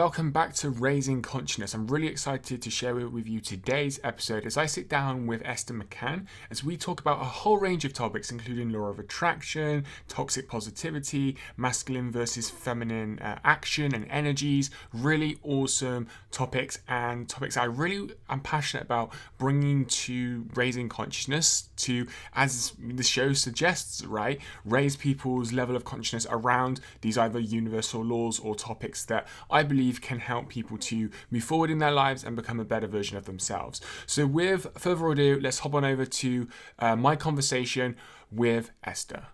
Welcome back to Raising Consciousness. I'm really excited to share with you today's episode as I sit down with Esther McCann as we talk about a whole range of topics, including law of attraction, toxic positivity, masculine versus feminine action and energies. Really awesome topics and topics I really am passionate about bringing to raising consciousness to, as the show suggests, right, raise people's level of consciousness around these either universal laws or topics that I believe can help people to move forward in their lives and become a better version of themselves. So with further ado, let's hop on over to my conversation with Esther.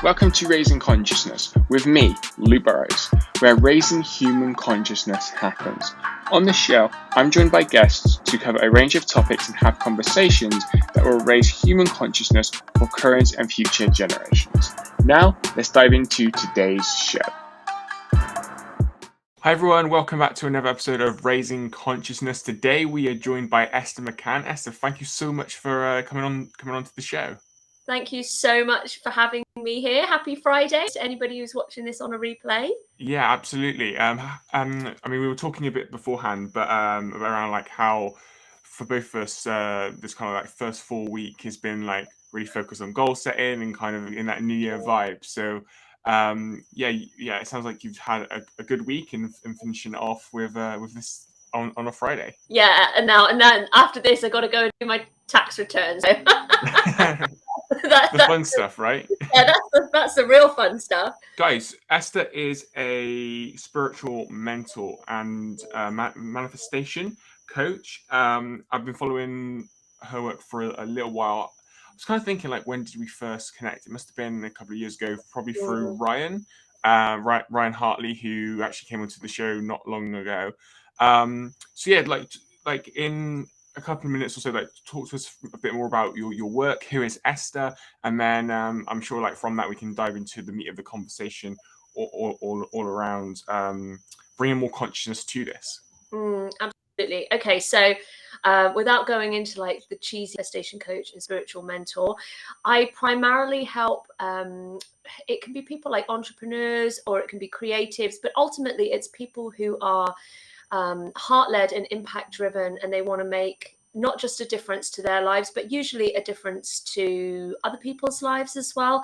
Welcome to Raising Consciousness with me, Lou Burrows, where raising human consciousness happens. On this show, I'm joined by guests to cover a range of topics and have conversations that will raise human consciousness for current and future generations. Now, let's dive into today's show. Hi everyone, welcome back to another episode of Raising Consciousness. Today we are joined by Esther McCann. Esther, thank you so much for coming on to the show. Thank you so much for having me here. Happy Friday to anybody who's watching this on a replay. Yeah, absolutely. I mean, we were talking a bit beforehand, but around like how for both of us, this kind of like first full week has been like really focused on goal setting and kind of in that New Year vibe. So, yeah, it sounds like you've had a good week and finishing it off with this on a Friday. Yeah, and then after this, I got to go and do my tax returns. So. The fun stuff, right? Yeah, that's the real fun stuff. Guys, Esther is a spiritual mentor and manifestation coach. I've been following her work for a little while. I was kind of thinking, like, when did we first connect? It must have been a couple of years ago, probably through Ryan Hartley, who actually came onto the show not long ago. So yeah, like in a couple of minutes or so, like talk to us a bit more about your work. Who is Esther? And then I'm sure like from that we can dive into the meat of the conversation all around bringing more consciousness to this. Absolutely. Okay, so without going into like the cheesy manifestation coach and spiritual mentor, I primarily help, it can be people like entrepreneurs or it can be creatives, but ultimately it's people who are heart-led and impact-driven, and they want to make not just a difference to their lives, but usually a difference to other people's lives as well.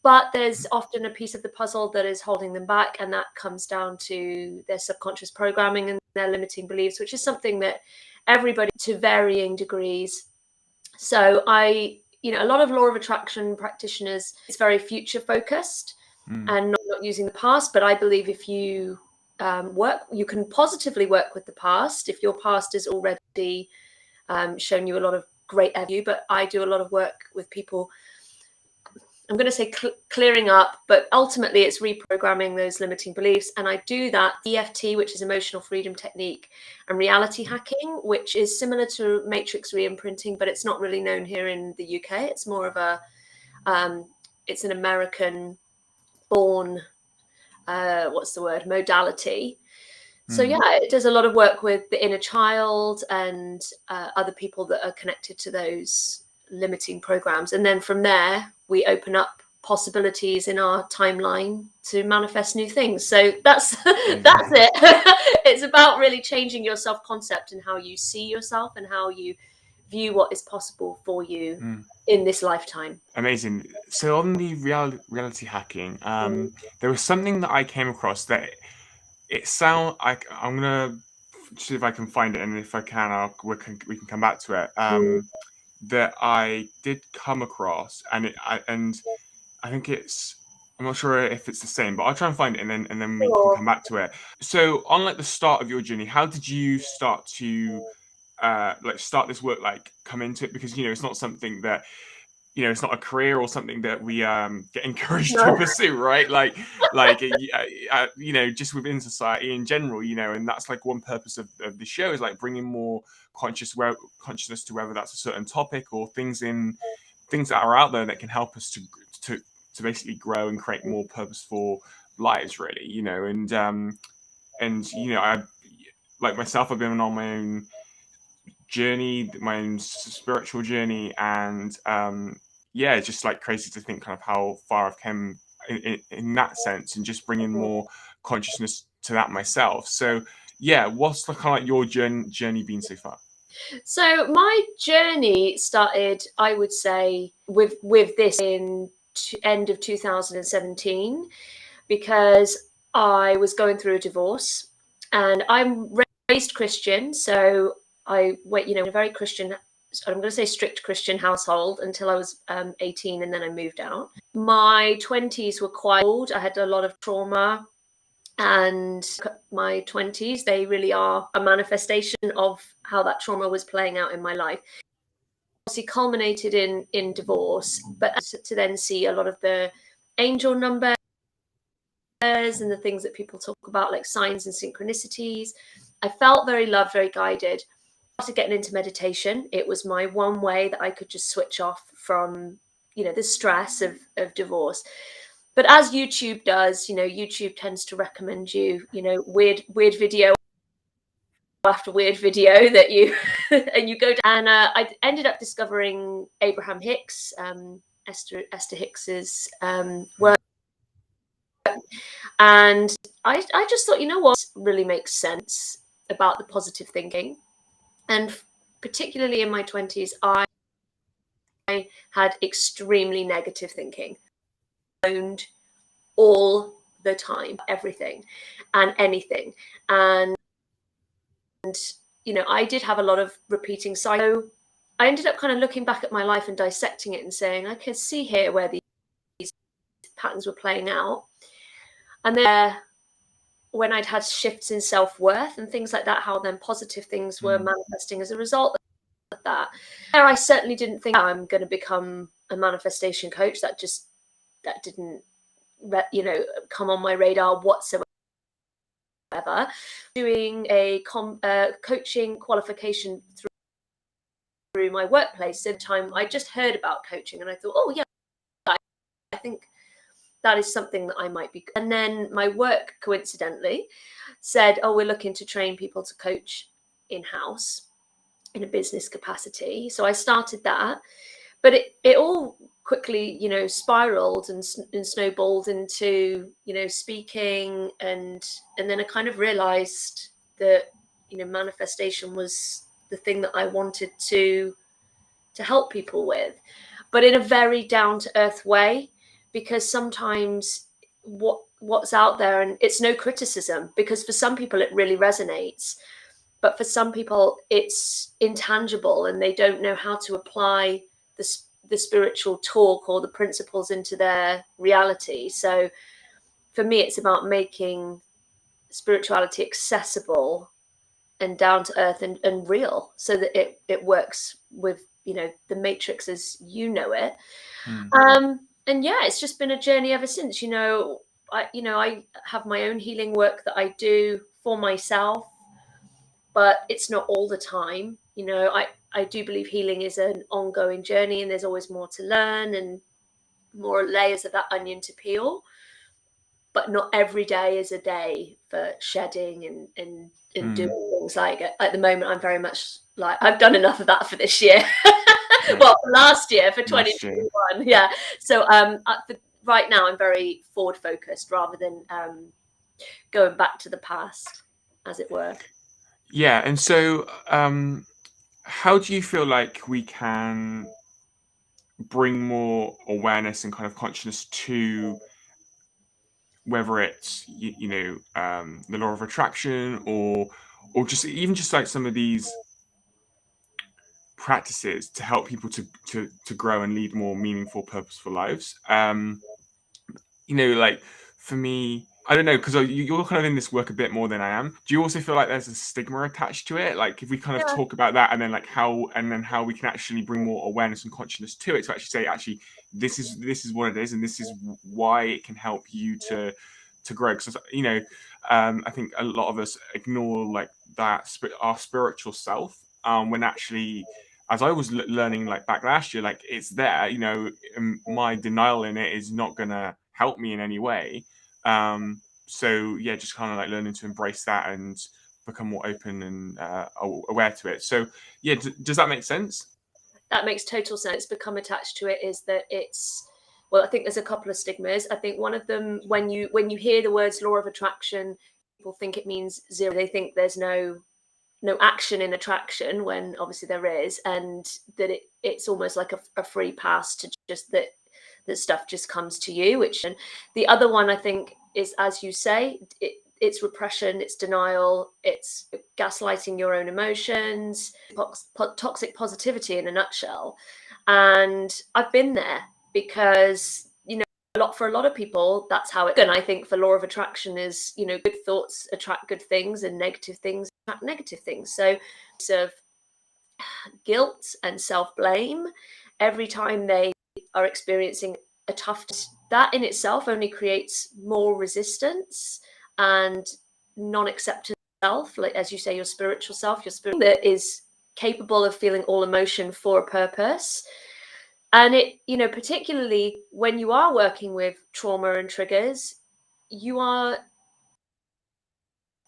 But there's often a piece of the puzzle that is holding them back, and that comes down to their subconscious programming and their limiting beliefs, which is something that everybody to varying degrees. So a lot of law of attraction practitioners is very future focused and not using the past. But I believe if you you can positively work with the past if your past has already shown you a lot of great value. But I do a lot of work with people, I'm going to say clearing up, but ultimately it's reprogramming those limiting beliefs. And I do that EFT, which is emotional freedom technique, and reality hacking, which is similar to matrix re-imprinting, but it's not really known here in the UK. It's more of it's an American born modality. So yeah, it does a lot of work with the inner child and other people that are connected to those limiting programs, and then from there we open up possibilities in our timeline to manifest new things. So that's that's it. It's about really changing your self-concept and how you see yourself and how you view what is possible for you in this lifetime. Amazing. So on the reality hacking, there was something that I came across that it sound like, I'm gonna see if I can find it, and if I can, we can come back to it. That I did come across, and I think I'm not sure if it's the same, but I'll try and find it, and then we can come back to it. So on like the start of your journey, how did you start to start this work, like come into it? Because it's not something that it's not a career or something that we get encouraged to pursue, right? Just within society in general, and that's like one purpose of the show is like bringing more consciousness to whether that's a certain topic or things that are out there that can help us to basically grow and create more purposeful lives, really, I, like myself, I've been on my own journey, my own spiritual journey, and it's just like crazy to think kind of how far I've come in that sense, and just bringing more consciousness to that myself. So yeah, what's the kind of like your journey been so far? So my journey started, I would say, with this in end of 2017, because I was going through a divorce, and I'm raised Christian, so I went, in a very Christian, I'm going to say strict Christian household until I was 18, and then I moved out. My 20s were quite old. I had a lot of trauma, and my 20s, they really are a manifestation of how that trauma was playing out in my life. Obviously culminated in divorce, but to then see a lot of the angel numbers and the things that people talk about, like signs and synchronicities. I felt very loved, very guided. I started getting into meditation. It was my one way that I could just switch off from, the stress of divorce. But as YouTube does, YouTube tends to recommend you, weird video after weird video that you and you go down. And I ended up discovering Abraham Hicks, Esther Hicks's work. And I just thought, what really makes sense about the positive thinking. And particularly in my 20s, I had extremely negative thinking. Owned all the time, everything and anything. And, I did have a lot of repeating cycles. So I ended up kind of looking back at my life and dissecting it and saying, I can see here where these patterns were playing out. And then when I'd had shifts in self-worth and things like that, how then positive things were manifesting as a result of that. And I certainly didn't think I'm going to become a manifestation coach. That didn't, come on my radar whatsoever. Doing a coaching qualification through my workplace at the time, I just heard about coaching and I thought, oh yeah, I think that is something that I might be. And then my work coincidentally said, oh, we're looking to train people to coach in-house in a business capacity. So I started that, but it all quickly, spiraled and snowballed into, speaking. And then I kind of realized that, manifestation was the thing that I wanted to help people with, but in a very down to earth way, because sometimes what's out there, and it's no criticism, because for some people it really resonates, but for some people it's intangible and they don't know how to apply the spiritual talk or the principles into their reality. So for me, it's about making spirituality accessible and down to earth and real, so that it works with, the matrix as you know it. And yeah, it's just been a journey ever since. I have my own healing work that I do for myself, but it's not all the time. I do believe healing is an ongoing journey, and there's always more to learn and more layers of that onion to peel. But not every day is a day for shedding and doing things. Like at the moment, I'm very much like, I've done enough of that for this year. Well, last year for 2021. Yeah. So right now I'm very forward focused rather than going back to the past, as it were. Yeah. And so how do you feel like we can bring more awareness and kind of consciousness to, whether it's the law of attraction, or just even just like some of these practices to help people to grow and lead more meaningful, purposeful lives? Like for me, I don't know, because you're kind of in this work a bit more than I am. Do you also feel like there's a stigma attached to it? Like if we kind of talk about that, and then like how we can actually bring more awareness and consciousness to it, to actually say, actually, this is what it is, and this is why it can help you to grow. Because I think a lot of us ignore like that our spiritual self, when actually, as I was learning like back last year, like it's there. My denial in it is not gonna help me in any way. So yeah, just kind of like learning to embrace that and become more open and aware to it. So yeah, does that make sense? That makes total sense. Become attached to it is that it's well, I think there's a couple of stigmas. I think one of them, when you hear the words law of attraction, people think it means zero. They think there's no action in attraction, when obviously there is, and that it's almost like a free pass to just that stuff just comes to you. Which, and the other one I think is, as you say, it's repression, it's denial, it's gaslighting your own emotions, toxic positivity in a nutshell. And I've been there, because for a lot of people that's how it. And I think for law of attraction is, good thoughts attract good things, and negative things attract negative things. So of guilt and self-blame every time they are experiencing a tough, that in itself only creates more resistance and non-acceptance of self, like as you say, your spiritual self, your spirit that is capable of feeling all emotion for a purpose. And it, particularly when you are working with trauma and triggers, you are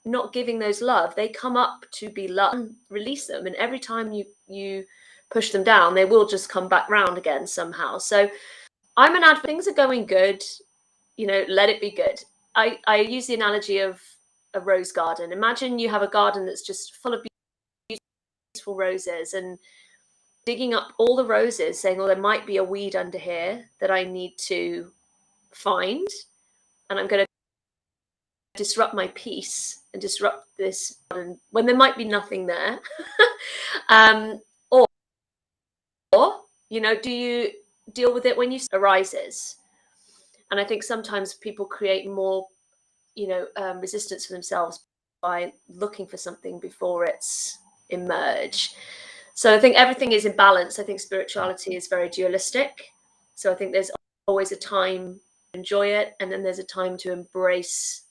not giving those love. They come up to be loved, release them. And every time you push them down, they will just come back round again somehow. So I'm an advocate. Things are going good, let it be good. I use the analogy of a rose garden. Imagine you have a garden that's just full of beautiful roses, and digging up all the roses, saying, there might be a weed under here that I need to find, and I'm going to disrupt my peace and disrupt this garden when there might be nothing there. Or do you deal with it when you arises? And I think sometimes people create more resistance for themselves by looking for something before it's emerged. So I think everything is in balance. I think spirituality is very dualistic. So I think there's always a time to enjoy it, and then there's a time to embrace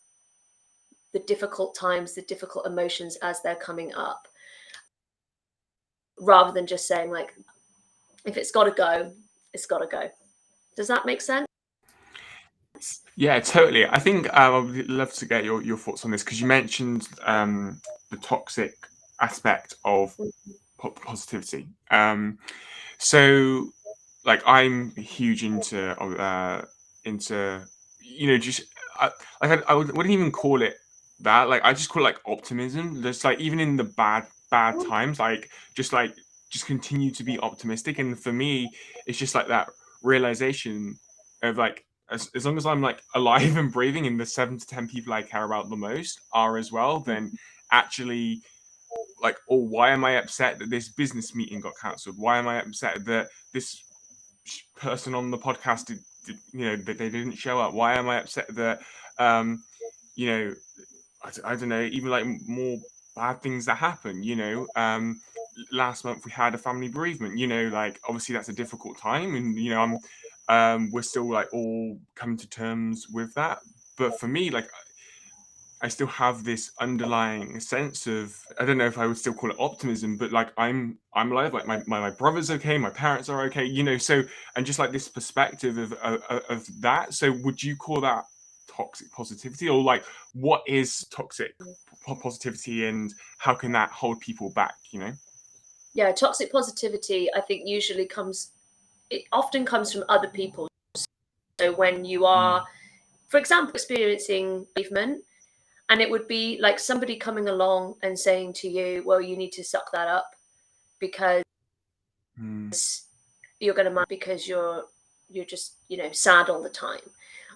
the difficult times, the difficult emotions as they're coming up, rather than just saying, like, if it's got to go, it's got to go. Does that make sense? Yeah, totally. I think I would love to get your thoughts on this, because you mentioned the toxic aspect of positivity. So, like, I'm huge into just I wouldn't even call it that. Like, I just call it like optimism. Just like, even in the bad times, just continue to be optimistic. And for me, it's just like that realization of, like, as long as I'm, like, alive and breathing, and the 7 to 10 people I care about the most are as well, then actually, like, why am I upset that this business meeting got cancelled? Why am I upset that this person on the podcast that they didn't show up? Why am I upset that I don't know, even like more bad things that happen? Last month we had a family bereavement. Like, obviously that's a difficult time, and we're still, like, all coming to terms with that. But for me, like, I still have this underlying sense of, I don't know if I would still call it optimism, but, like, I'm alive. Like, my brother's okay, my parents are okay, so, and just like this perspective of that. So would you call that toxic positivity, or, like, what is toxic positivity, and how can that hold people back? Yeah, toxic positivity, I think, it often comes from other people. So when you are, for example, experiencing bereavement, and it would be like somebody coming along and saying to you, well, you need to suck that up, because you're going to, because you're just, sad all the time,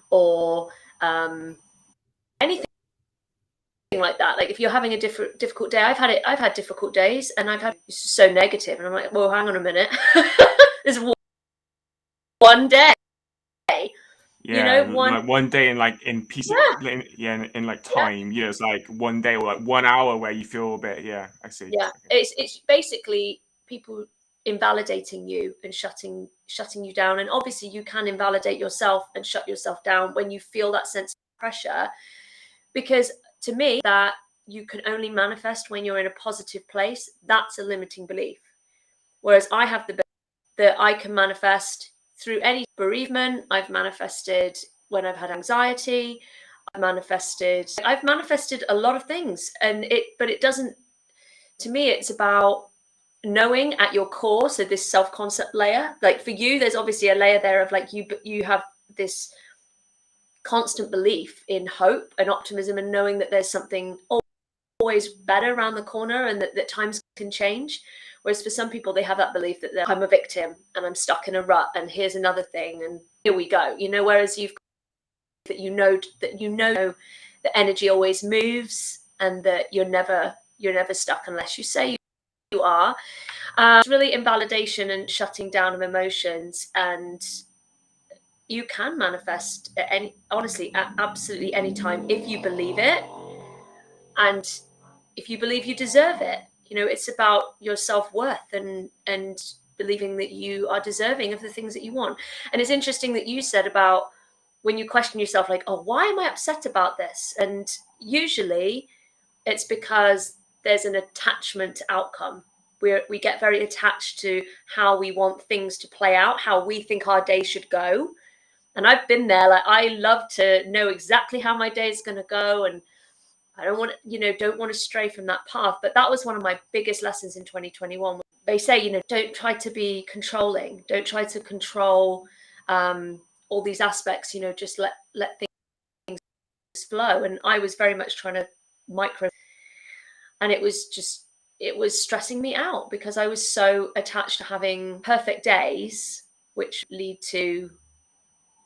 or anything like that. Like, if you're having a difficult day, I've had difficult days, and it's just so negative, and I'm like, well, hang on a minute. There's one day. Yeah, like one day in peace, in like time. It's like one day, or like 1 hour where you feel a bit. Yeah, I see. Yeah, okay. it's basically people invalidating you and shutting you down. And obviously you can invalidate yourself and shut yourself down when you feel that sense of pressure, because to me, that you can only manifest when you're in a positive place. That's a limiting belief. Whereas I have the belief that I can manifest through any bereavement. I've manifested when I've had anxiety. I've manifested a lot of things, but it doesn't, to me, it's about knowing at your core, so this self-concept layer, like for you, there's obviously a layer there of like you have this constant belief in hope and optimism and knowing that there's something always better around the corner and that times can change. Whereas for some people, they have that belief that I'm a victim and I'm stuck in a rut and here's another thing and here we go, whereas that the energy always moves and that you're never stuck unless you say you are. It's really invalidation and shutting down of emotions, and you can manifest at absolutely any time if you believe it, and if you believe you deserve it. It's about your self-worth and believing that you are deserving of the things that you want. And it's interesting that you said about when you question yourself, like, oh, why am I upset about this? And usually it's because there's an attachment to outcome. We get very attached to how we want things to play out, how we think our day should go. And I've been there. Like, I love to know exactly how my day is going to go, and I don't want to stray from that path. But that was one of my biggest lessons in 2021. They say, don't try to be controlling. Don't try to control all these aspects. Just let things flow. And I was very much trying to micro, and it was stressing me out because I was so attached to having perfect days, which lead to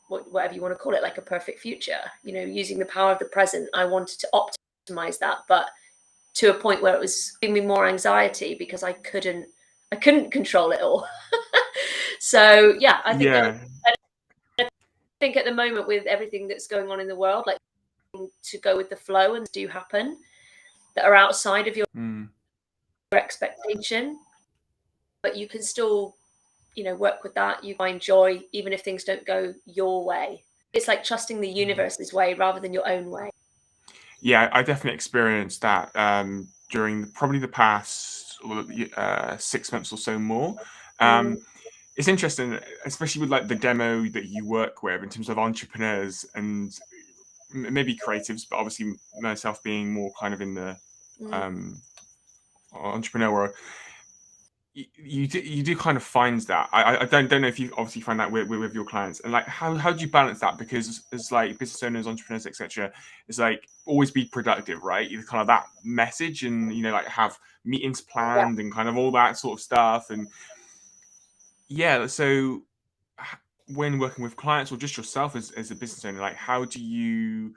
whatever you want to call it, like a perfect future. Using the power of the present, I wanted to optimize that, but to a point where it was giving me more anxiety because I couldn't control it all. So yeah, I think at the moment, with everything that's going on in the world, like, to go with the flow and do happen that are outside of your expectation, but you can still work with that. You find joy even if things don't go your way. It's like trusting the universe's way rather than your own way. Yeah, I definitely experienced that during probably the past 6 months or so more. It's interesting, especially with like the demo that you work with in terms of entrepreneurs and maybe creatives, but obviously myself being more kind of in the entrepreneur world. You do kind of find that. I don't know if you obviously find that with your clients, and like how do you balance that? Because it's like business owners, entrepreneurs, etc. It's like always be productive, right? It's kind of that message, and like have meetings planned and kind of all that sort of stuff. And yeah, so when working with clients or just yourself as a business owner, like how do you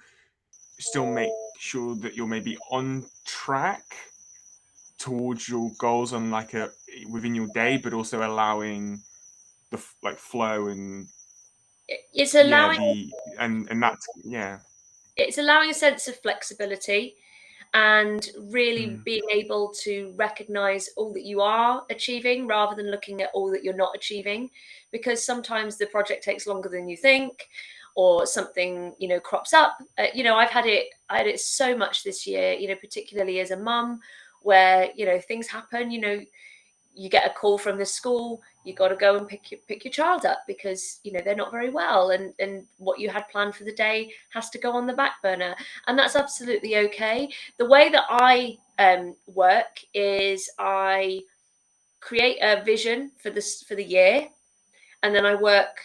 still make sure that you're maybe on track towards your goals on like within your day, but also allowing the flow and it's allowing it's allowing a sense of flexibility and really being able to recognize all that you are achieving rather than looking at all that you're not achieving, because sometimes the project takes longer than you think, or something crops up. I've had it so much this year, particularly as a mum, where things happen. You get a call from the school, you got to go and pick your child up because they're not very well, and what you had planned for the day has to go on the back burner, and that's absolutely okay. The way that I work is I create a vision for the year, and then I work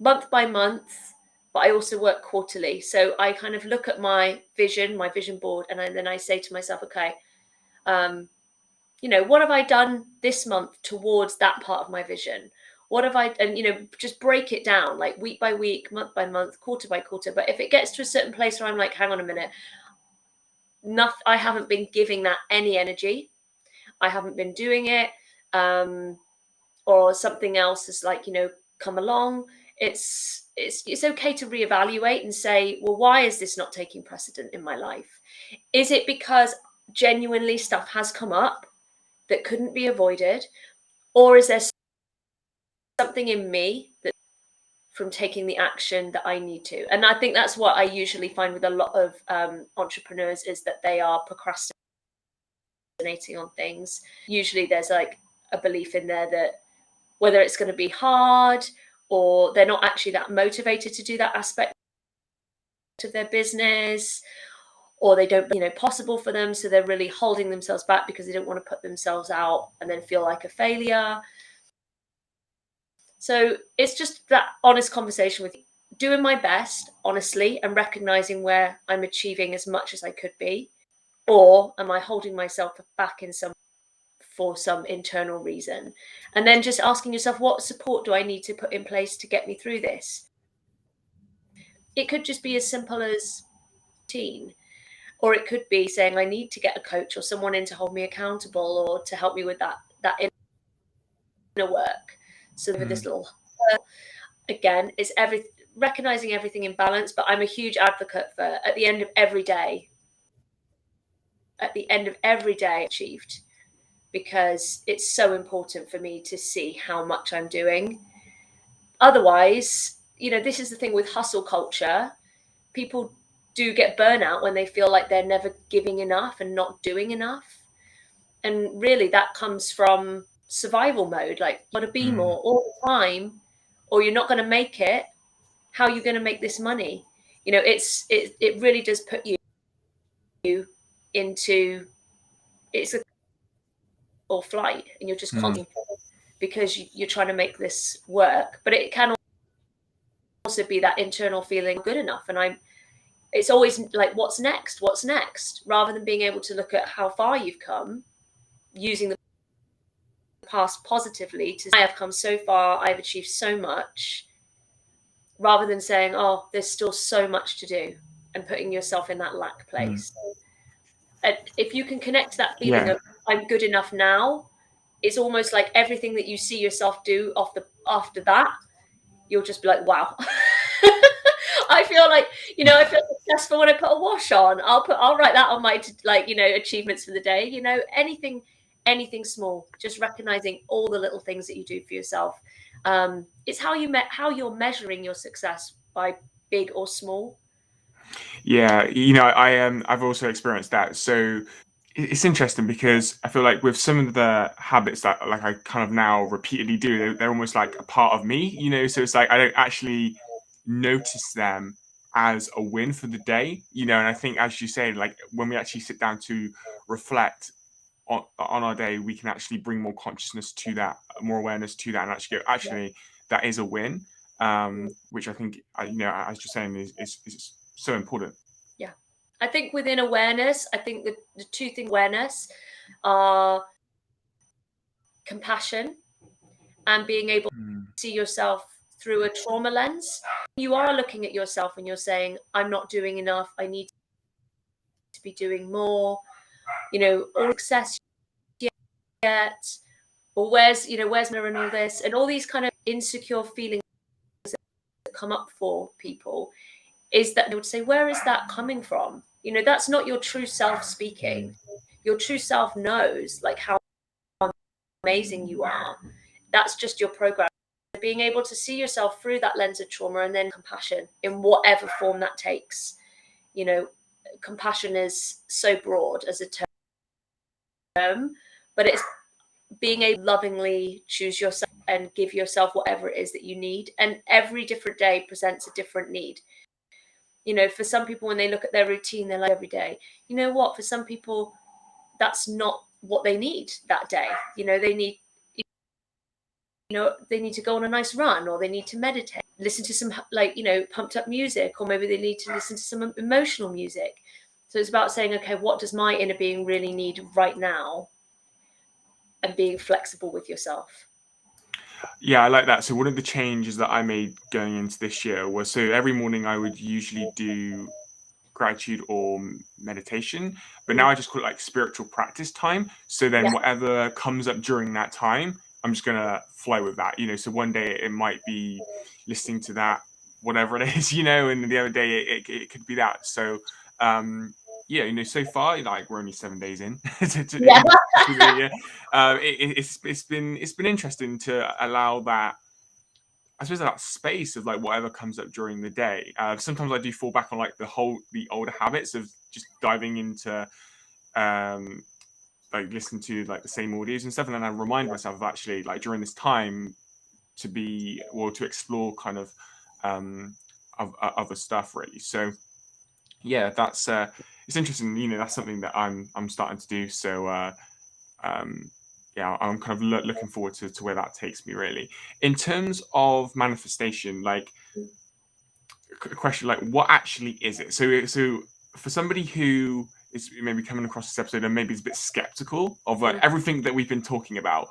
month by month, but I also work quarterly. So I kind of look at my vision board, and then I say to myself, okay, what have I done this month towards that part of my vision? What have I, and just break it down like week by week, month by month, quarter by quarter. But if it gets to a certain place where I'm like, hang on a minute, I haven't been giving that any energy, I haven't been doing it, or something else has come along, it's okay to reevaluate and say, well, why is this not taking precedent in my life? Is it because genuinely stuff has come up that couldn't be avoided, or is there something in me that from taking the action that I need to? And I think that's what I usually find with a lot of entrepreneurs, is that they are procrastinating on things. Usually there's like a belief in there that whether it's going to be hard, or they're not actually that motivated to do that aspect of their business, or they don't, possible for them. So they're really holding themselves back because they don't want to put themselves out and then feel like a failure. So it's just that honest conversation with doing my best, honestly, and recognizing where I'm achieving as much as I could be, or am I holding myself back for some internal reason? And then just asking yourself, what support do I need to put in place to get me through this? It could just be as simple as routine, or it could be saying I need to get a coach or someone in to hold me accountable or to help me with that inner work. So with this little, again, it's recognizing everything in balance. But I'm a huge advocate for at the end of every day achieved, because it's so important for me to see how much I'm doing. Otherwise, this is the thing with hustle culture. People do get burnout when they feel like they're never giving enough and not doing enough. And really that comes from survival mode. Like, you got to be more all the time or you're not going to make it. How are you going to make this money? It really does put you into, it's a or flight, and you're just constantly, because you're trying to make this work. But it can also be that internal feeling good enough, and it's always like, what's next, rather than being able to look at how far you've come, using the past positively to say, I have come so far, I've achieved so much, rather than saying, oh, there's still so much to do, and putting yourself in that lack place. And if you can connect to that feeling of I'm good enough now, it's almost like everything that you see yourself do after that, you'll just be like, wow. I feel like, I feel successful when I put a wash on. I'll write that on my achievements for the day. Anything small, just recognizing all the little things that you do for yourself. It's how you're measuring your success, by big or small. Yeah, I've also experienced that. So it's interesting because I feel like with some of the habits that like I kind of now repeatedly do, they're almost like a part of me. So it's like I don't actually notice them as a win for the day. And I think, as you say, like when we actually sit down to reflect on our day, we can actually bring more consciousness to that, more awareness to that, and actually go, actually, that is a win. Which I think, as you're saying, is so important. Yeah. I think within awareness, I think the two things awareness are compassion and being able to see yourself through a trauma lens. You are looking at yourself and you're saying, I'm not doing enough. I need to be doing more, or success yet, or where's mirror and all this, and all these kind of insecure feelings that come up for people, is that they would say, where is that coming from? That's not your true self speaking. Your true self knows like how amazing you are. That's just your program. Being able to see yourself through that lens of trauma, and then compassion in whatever form that takes. Compassion is so broad as a term, but it's being able to lovingly choose yourself and give yourself whatever it is that you need. And every different day presents a different need. For some people, when they look at their routine, they're like, every day, what? For some people, that's not what they need that day. They need to go on a nice run, or they need to meditate, listen to some pumped up music, or maybe they need to listen to some emotional music. So it's about saying, okay, what does my inner being really need right now? And being flexible with yourself. Yeah, I like that. So one of the changes that I made going into this year was, so every morning I would usually do gratitude or meditation, but now I just call it like spiritual practice time. So then whatever comes up during that time, I'm just gonna flow with that. So one day it might be listening to that, whatever it is, and the other day it could be that. So so far, like, we're only 7 days in to the year. It's been interesting to allow that, I suppose, that space of like whatever comes up during the day. Sometimes I do fall back on like the older habits of just diving into like listening to like the same audios and stuff, and then I remind myself of actually like during this time to explore kind of other stuff, really. So yeah, that's it's interesting. You know, that's something that I'm starting to do. So yeah, I'm kind of looking forward to where that takes me. Really, in terms of manifestation, like a question, like what actually is it? So for somebody who is maybe coming across this episode and maybe is a bit skeptical of like everything that we've been talking about,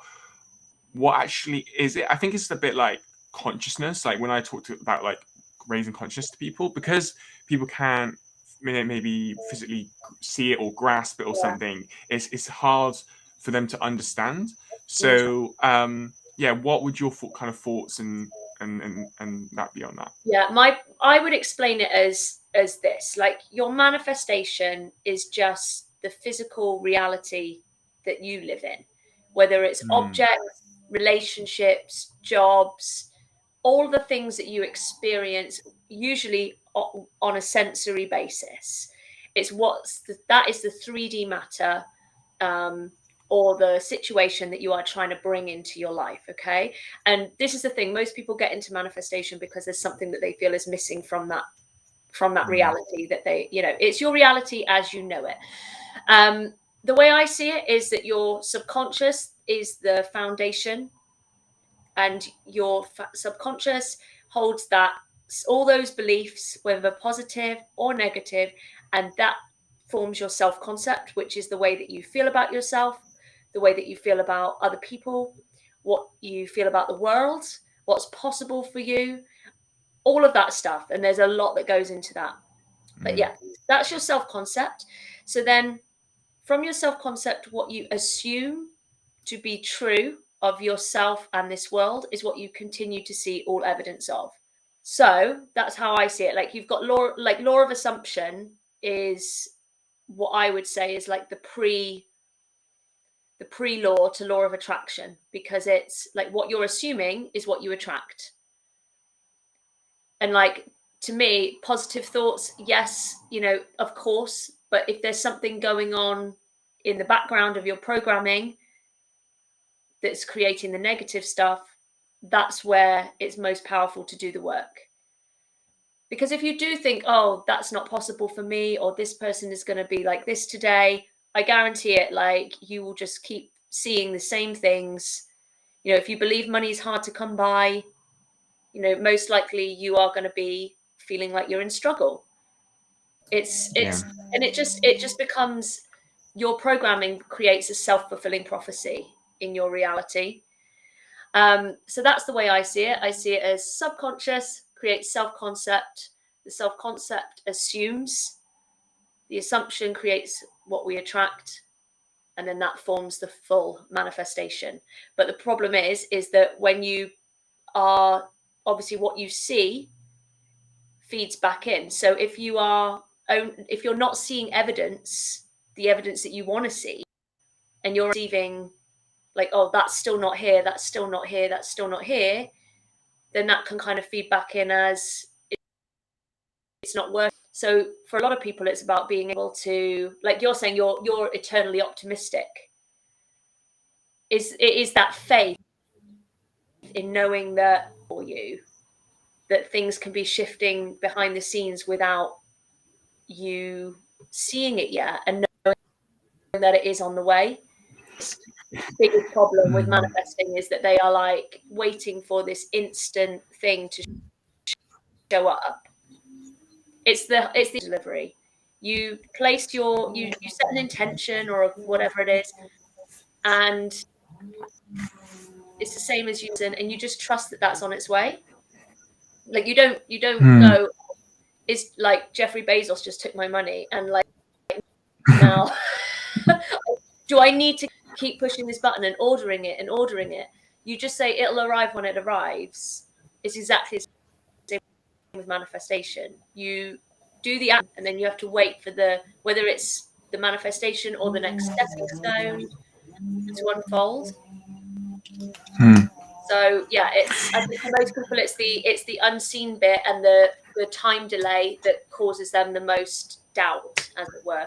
what actually is it? I think it's a bit like consciousness. Like when I about like raising consciousness to people, because people can't maybe physically see it or grasp it or Yeah. something. It's hard for them to understand. Mm. So yeah, what would your kind of thoughts and that be on that? Yeah, I would explain it as this, like your manifestation is just the physical reality that you live in, whether it's objects, relationships, jobs, all the things that you experience, usually on a sensory basis. It's that is the 3D matter, or the situation that you are trying to bring into your life. Okay. And this is the thing, most people get into manifestation because there's something that they feel is missing from that reality that they, it's your reality as you know it. The way I see it is that your subconscious is the foundation, and your subconscious holds that, all those beliefs, whether positive or negative, and that forms your self-concept, which is the way that you feel about yourself, the way that you feel about other people, what you feel about the world, what's possible for you, all of that stuff. And there's a lot that goes into that. But yeah, that's your self-concept. So then from your self-concept, what you assume to be true of yourself and this world is what you continue to see all evidence of. So that's how I see it. Like you've got law of assumption is what I would say is like the pre-law to law of attraction, because it's like what you're assuming is what you attract. And like, to me, positive thoughts, yes, of course, but if there's something going on in the background of your programming that's creating the negative stuff, that's where it's most powerful to do the work. Because if you do think, oh, that's not possible for me, or this person is going to be like this today, I guarantee it, like you will just keep seeing the same things. If you believe money is hard to come by, most likely you are going to be feeling like you're in struggle. It's and it just becomes, your programming creates a self-fulfilling prophecy in your reality. So that's the way I see it. I see it as subconscious creates self-concept. The self-concept assumes. The assumption creates what we attract. And then that forms the full manifestation. But the problem is that when you are, obviously what you see feeds back in. So if you're not seeing evidence, the evidence that you want to see, and you're receiving like, oh, that's still not here, that's still not here, that's still not here, then that can kind of feed back in as it's not working. So for a lot of people, it's about being able to, like you're saying, you're eternally optimistic. It is that faith in knowing that for you, that things can be shifting behind the scenes without you seeing it yet, and knowing that it is on the way. Biggest problem with manifesting is that they are like waiting for this instant thing to show up. It's the delivery. You place you set an intention or whatever it is, and it's the same as and you just trust that that's on its way. Like you don't go, it's like Jeffrey Bezos just took my money, and like now do I need to keep pushing this button and ordering it and ordering it? You just say it'll arrive when it arrives. It's exactly the same with manifestation. You do the act, and then you have to wait for whether it's the manifestation or the next stepping stone to unfold. So yeah, I think for most people it's the unseen bit and the time delay that causes them the most doubt, as it were.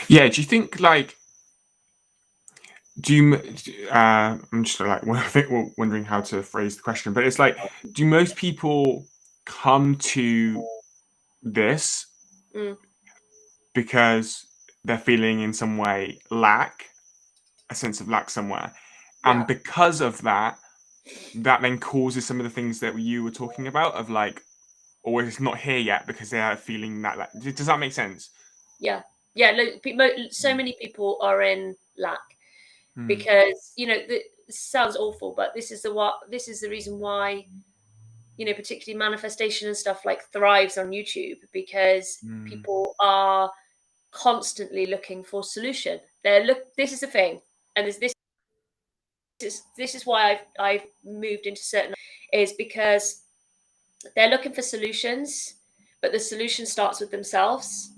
Yeah, do you think like I'm just like wondering how to phrase the question, but it's like, do most people come to this because they're feeling in some way a sense of lack somewhere. Yeah. And because of that then causes some of the things that you were talking about of like, or it's not here yet because they are feeling that. Does that make sense? Yeah. Look, so many people are in lack Mm. because, this sounds awful, but this is the reason why, particularly manifestation and stuff like thrives on YouTube, because people are constantly looking for solution. This is the thing, and this is why I've moved into certain, is because they're looking for solutions, but the solution starts with themselves.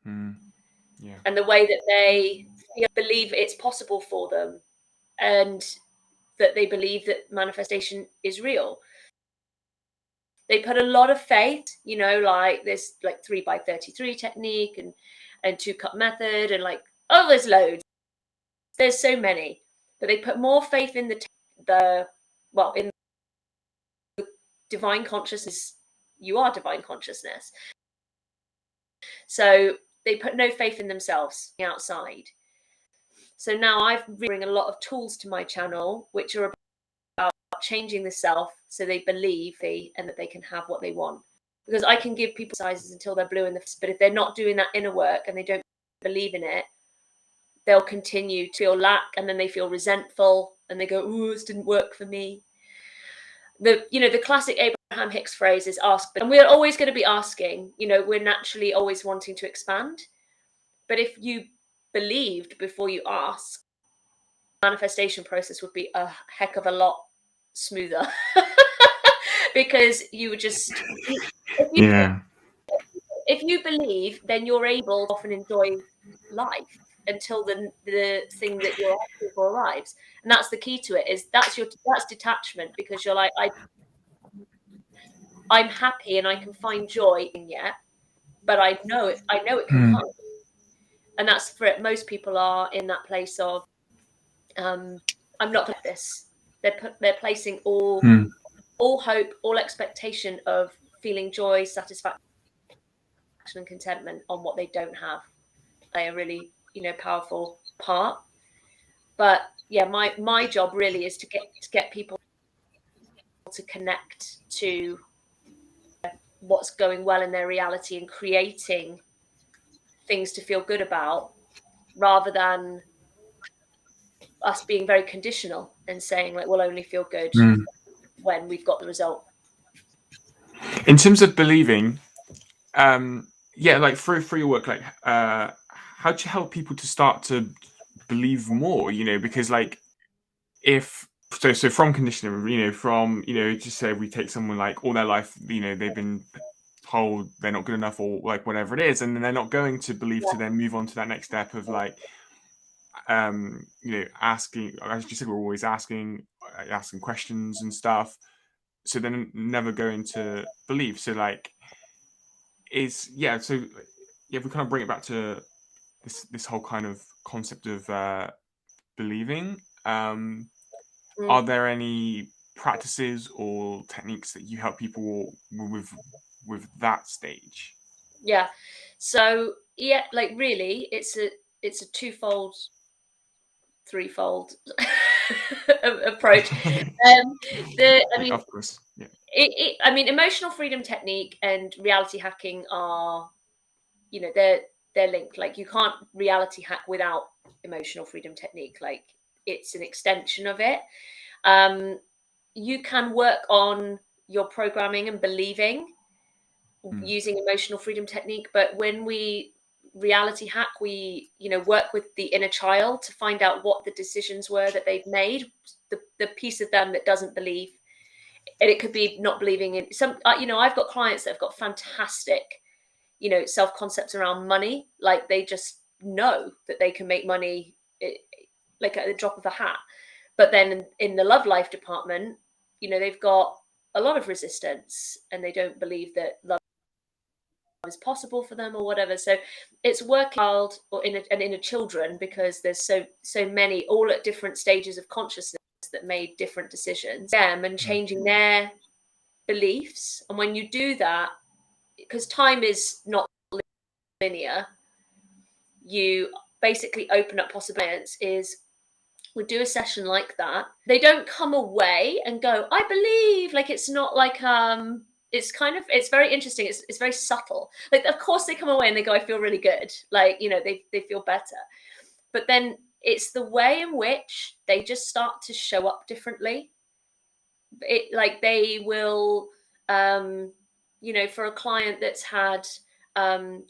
Yeah. And the way that they believe it's possible for them, and that they believe that manifestation is real. They put a lot of faith, like this, like 3x33 technique and 2-cup method, and like, there's loads. There's so many, but they put more faith in in divine consciousness. You are divine consciousness. So they put no faith in themselves outside. So now I've bring a lot of tools to my channel, which are about changing the self so they believe and that they can have what they want. Because I can give people sizes until they're blue in the face, but if they're not doing that inner work and they don't believe in it, they'll continue to feel lack, and then they feel resentful and they go, "Ooh, this didn't work for me." The classic Abraham Hicks phrase is ask, and we're always going to be asking. We're naturally always wanting to expand. But if you believed before you ask, the manifestation process would be a heck of a lot smoother. Because you would just, if you believe, then you're able to often enjoy life until the thing that you're asking for arrives. And that's the key to it, is that's detachment, because you're like, I'm happy and I can find joy in yet, but I know it can come. And that's for it. Most people are in that place of, I'm not going to this. They're placing all hope, all expectation of feeling joy, satisfaction, and contentment on what they don't have. A really, powerful part. But yeah, my job really is to get people to connect to what's going well in their reality and creating things to feel good about, rather than us being very conditional and saying like, we'll only feel good when we've got the result. In terms of believing, like through your work, like how do you help people to start to believe more? Because like, if so from conditioning, from just say we take someone like all their life, they've been told they're not good enough or like whatever it is, and then they're not going to believe to then move on to that next step of like asking, as you said, we're always asking questions and stuff, so then never going to believe. So like, if we kind of bring it back to this whole kind of concept of believing, are there any practices or techniques that you help people with that stage? Yeah. So yeah, like really, it's a twofold, threefold approach. Of course, yeah. Emotional freedom technique and reality hacking are, they're linked. Like, you can't reality hack without emotional freedom technique. Like, it's an extension of it. You can work on your programming and believing using emotional freedom technique, but when we reality hack, we work with the inner child to find out what the decisions were that they've made, the piece of them that doesn't believe. And it could be not believing in some, I've got clients that have got fantastic self-concepts around money. Like, they just know that they can make money like at the drop of a hat. But then in the love life department, they've got a lot of resistance, and they don't believe that love is possible for them or whatever. So it's working out, or inner children, because there's so many, all at different stages of consciousness, that made different decisions, and changing their beliefs. And when you do that, because time is not linear, you basically open up possibilities. Is we do a session like that, they don't come away and go, I believe. Like, it's not like it's very interesting. It's very subtle. Like, of course they come away and they go, I feel really good. Like, they feel better. But then it's the way in which they just start to show up differently. It, like, they will, for a client that's had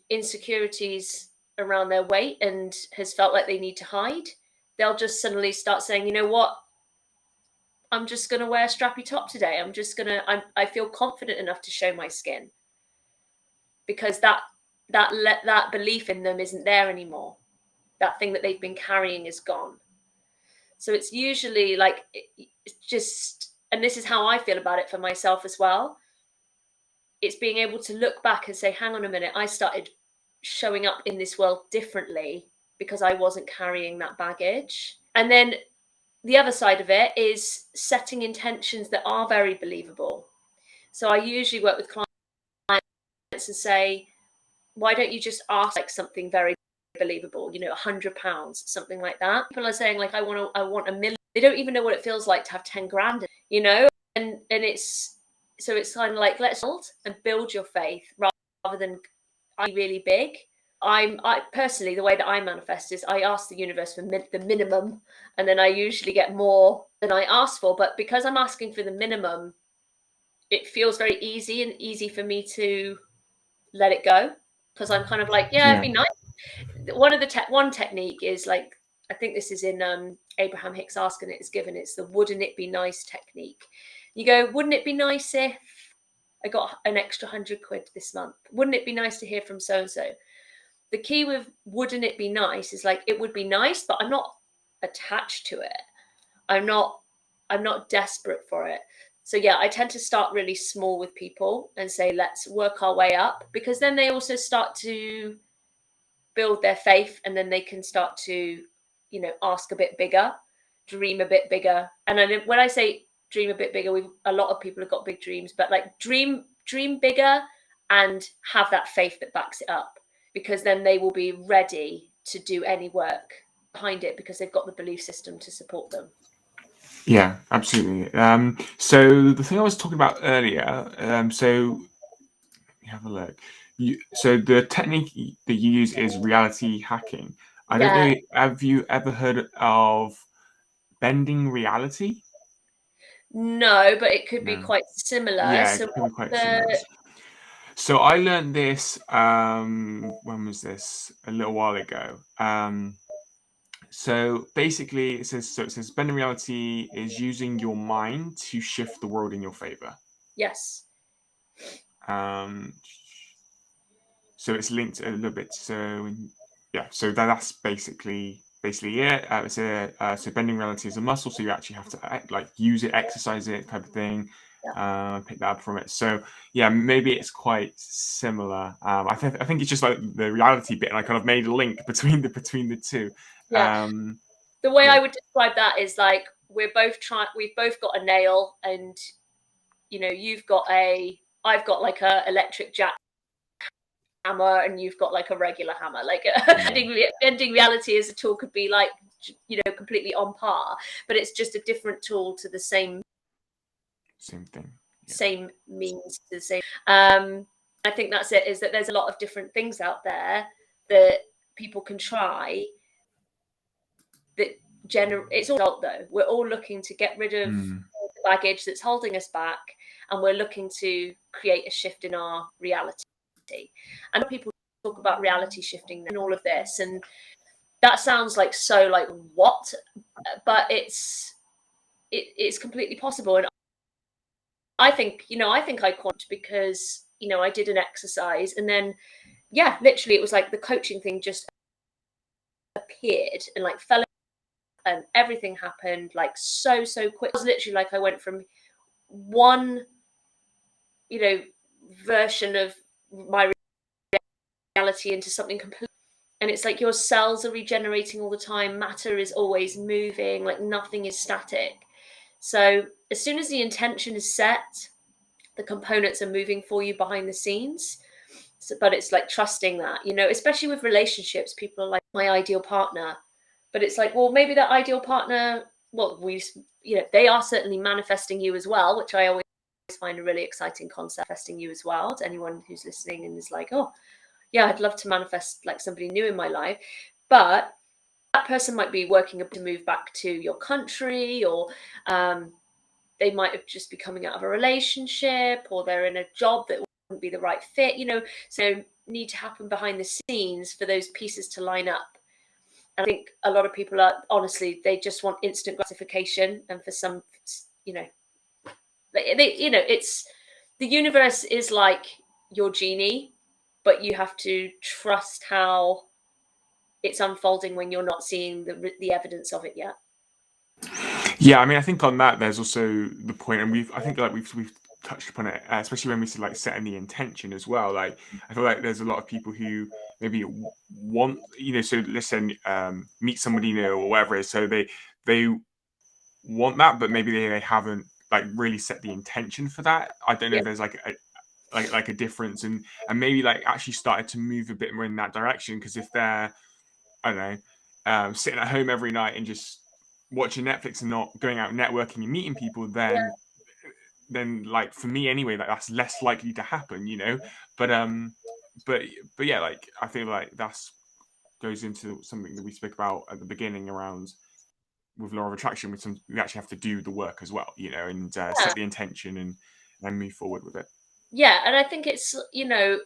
insecurities around their weight and has felt like they need to hide, they'll just suddenly start saying, you know what, I'm just going to wear a strappy top today. I feel confident enough to show my skin, because that belief in them isn't there anymore. That thing that they've been carrying is gone. So it's usually like, it's just, and this is how I feel about it for myself as well. It's being able to look back and say, hang on a minute, I started showing up in this world differently because I wasn't carrying that baggage. And then the other side of it is setting intentions that are very believable. So I usually work with clients and say, why don't you just ask like something very believable, £100, something like that. People are saying, like, I want $1 million. They don't even know what it feels like to have 10 grand, and it's, so it's kind of like, let's build your faith rather than be really big. I personally, the way that I manifest is I ask the universe for the minimum, and then I usually get more than I ask for. But because I'm asking for the minimum, it feels very easy for me to let it go, because I'm kind of like, it'd be nice. One technique is, like, I think this is in Abraham Hicks Ask, and it's the wouldn't it be nice technique. You go, wouldn't it be nice if I got an extra £100 this month? Wouldn't it be nice to hear from so-and-so? The key with wouldn't it be nice is, like, it would be nice, but I'm not attached to it. I'm not desperate for it. So yeah, I tend to start really small with people and say, let's work our way up, because then they also start to build their faith, and then they can start to, ask a bit bigger, dream a bit bigger. And then when I say dream a bit bigger, a lot of people have got big dreams, but like dream bigger and have that faith that backs it up, because then they will be ready to do any work behind it, because they've got the belief system to support them. Yeah, absolutely. So the thing I was talking about earlier, so have a look. So the technique that you use is reality hacking. I don't know, have you ever heard of bending reality? No, but it could be quite similar. Yeah, So it could be quite similar. So I learned this, when was this? A little while ago. So basically it says bending reality is using your mind to shift the world in your favor. Yes. So it's linked a little bit. So yeah, so that's basically it. So bending reality is a muscle, so you actually have to like use it, exercise it, type of thing. Pick that up from it. So yeah, maybe it's quite similar. I think it's just like the reality bit, and I kind of made a link between the two. Yeah. The way I would describe that is like, we've both got a nail, and I've got like a electric jack hammer, and you've got like a regular hammer. Like bending reality as a tool could be like, completely on par, but it's just a different tool to the same thing. Same means to the same. I think that's it, is that there's a lot of different things out there that people can try that it's all though. We're all looking to get rid of the baggage that's holding us back, and we're looking to create a shift in our reality. And people talk about reality shifting and all of this, and that sounds like, so like, what? But it's completely possible. And I think I quant because, I did an exercise, and then, literally it was like the coaching thing just appeared and like fell, and everything happened like so quick. It was literally like I went from one, version of my reality into something completely. And it's like your cells are regenerating all the time. Matter is always moving, like nothing is static. So as soon as the intention is set, the components are moving for you behind the scenes. So, but it's like trusting that, you know, especially with relationships, people are like, my ideal partner. But it's like, well, maybe that ideal partner, well, you know, they are certainly manifesting you as well, which I always find a really exciting concept, manifesting you as well. To anyone who's listening and is like, oh, yeah, I'd love to manifest like somebody new in my life. But that person might be working up to move back to your country, or they might have just be coming out of a relationship, or they're in a job that wouldn't be the right fit, you know. So need to happen behind the scenes for those pieces to line up. And I think a lot of people are, honestly, they just want instant gratification. And for some, you know, you know, it's, the universe is like your genie, but you have to trust how it's unfolding when you're not seeing the evidence of it yet. Yeah, I mean, I think on that, there's also the point, and I think like we've touched upon it, especially when we say like setting the intention as well. Like, I feel like there's a lot of people who maybe want, you know, so let's say meet somebody new or whatever it is, so they want that, but maybe they haven't like really set the intention for that. I don't know Yeah. if there's like a difference, and maybe like actually started to move a bit more in that direction, because if they're, I don't know, sitting at home every night and just watching Netflix and not going out networking and meeting people, then like for me anyway, like that's less likely to happen, you know. But but yeah, like I feel like that's goes into something that we spoke about at the beginning around with law of attraction. We actually have to do the work as well, you know, and set the intention and move forward with it. Yeah, and I think it's, you know,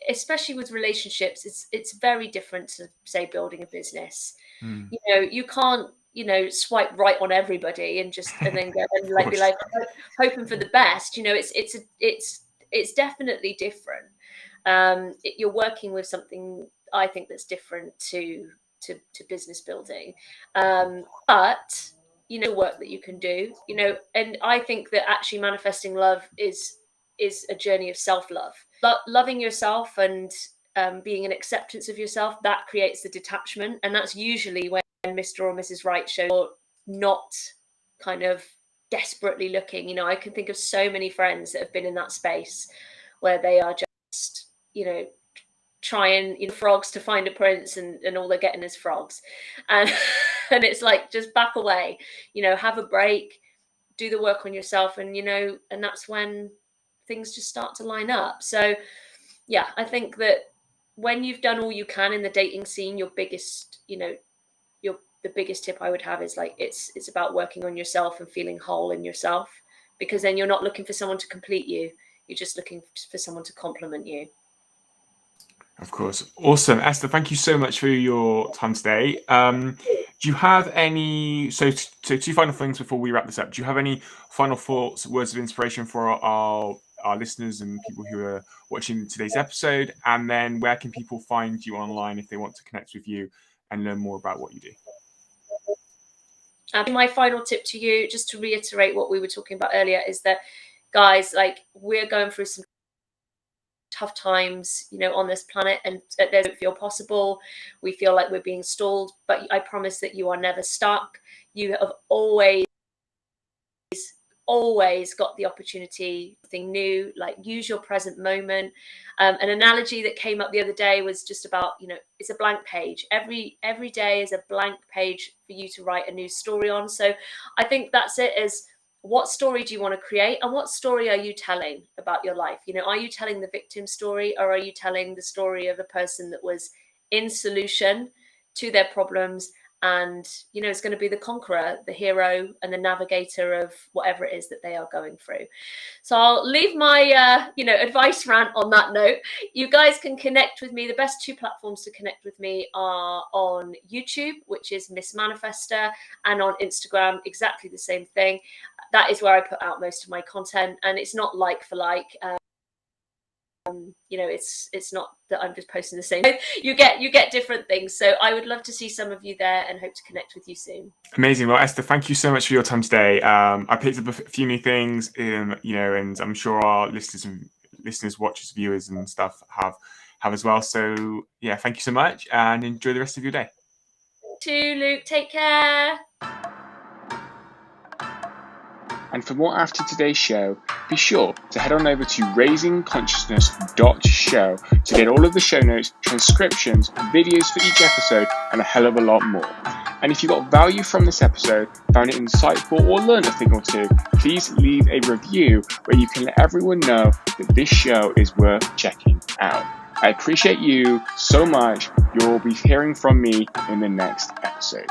especially with relationships, it's very different to say building a business. Mm. You know, you can't, you know, swipe right on everybody and just and then go and Of like be course. like hoping for the best. You know, it's definitely different. You're working with something, I think, that's different to business building, but you know, work that you can do, you know. And I think that actually manifesting love is a journey of self-love, loving yourself, and being an acceptance of yourself. That creates the detachment, and that's usually when Mr. or Mrs. Right shows you're not kind of desperately looking. You know, I can think of so many friends that have been in that space where they are just, you know, trying, you know, frogs to find a prince, and all they're getting is frogs. And and it's like, just back away, you know, have a break, do the work on yourself, and you know, and that's when things just start to line up. So yeah, I think that when you've done all you can in the dating scene, your biggest, you know, the biggest tip I would have is like, it's about working on yourself and feeling whole in yourself, because then you're not looking for someone to complete you, you're just looking for someone to complement you. Of course. Awesome. Esther, thank you so much for your time today. Do you have any, so two final things before we wrap this up. Do you have any final thoughts, words of inspiration for our listeners and people who are watching today's episode? And then where can people find you online if they want to connect with you and learn more about what you do? My final tip to you, just to reiterate what we were talking about earlier, is that, guys, like, we're going through some tough times, you know, on this planet, and they don't feel possible. We feel like we're being stalled, but I promise that you are never stuck. You have always got the opportunity, something new. Like, use your present moment. An analogy that came up the other day was just about, you know, it's a blank page. Every day is a blank page for you to write a new story on. So I think that's it, is what story do you want to create, and what story are you telling about your life? You know, are you telling the victim story, or are you telling the story of a person that was in solution to their problems, and you know, it's going to be the conqueror, the hero, and the navigator of whatever it is that they are going through? So I'll leave my you know, advice rant on that note. You guys can connect with me. The best two platforms to connect with me are on YouTube, which is Miss Manifester, and on Instagram, exactly the same thing. That is where I put out most of my content, and it's not like for like. You know, it's not that I'm just posting the same. You get different things. So I would love to see some of you there, and hope to connect with you soon. Amazing. Well, Esther, thank you so much for your time today. I picked up a few new things, you know, and I'm sure our listeners, watchers, viewers, and stuff have as well. So yeah, thank you so much, and enjoy the rest of your day. You too, Luke. Take care. And for more after today's show, be sure to head on over to raisingconsciousness.show to get all of the show notes, transcriptions, videos for each episode, and a hell of a lot more. And if you got value from this episode, found it insightful, or learned a thing or two, please leave a review where you can let everyone know that this show is worth checking out. I appreciate you so much. You'll be hearing from me in the next episode.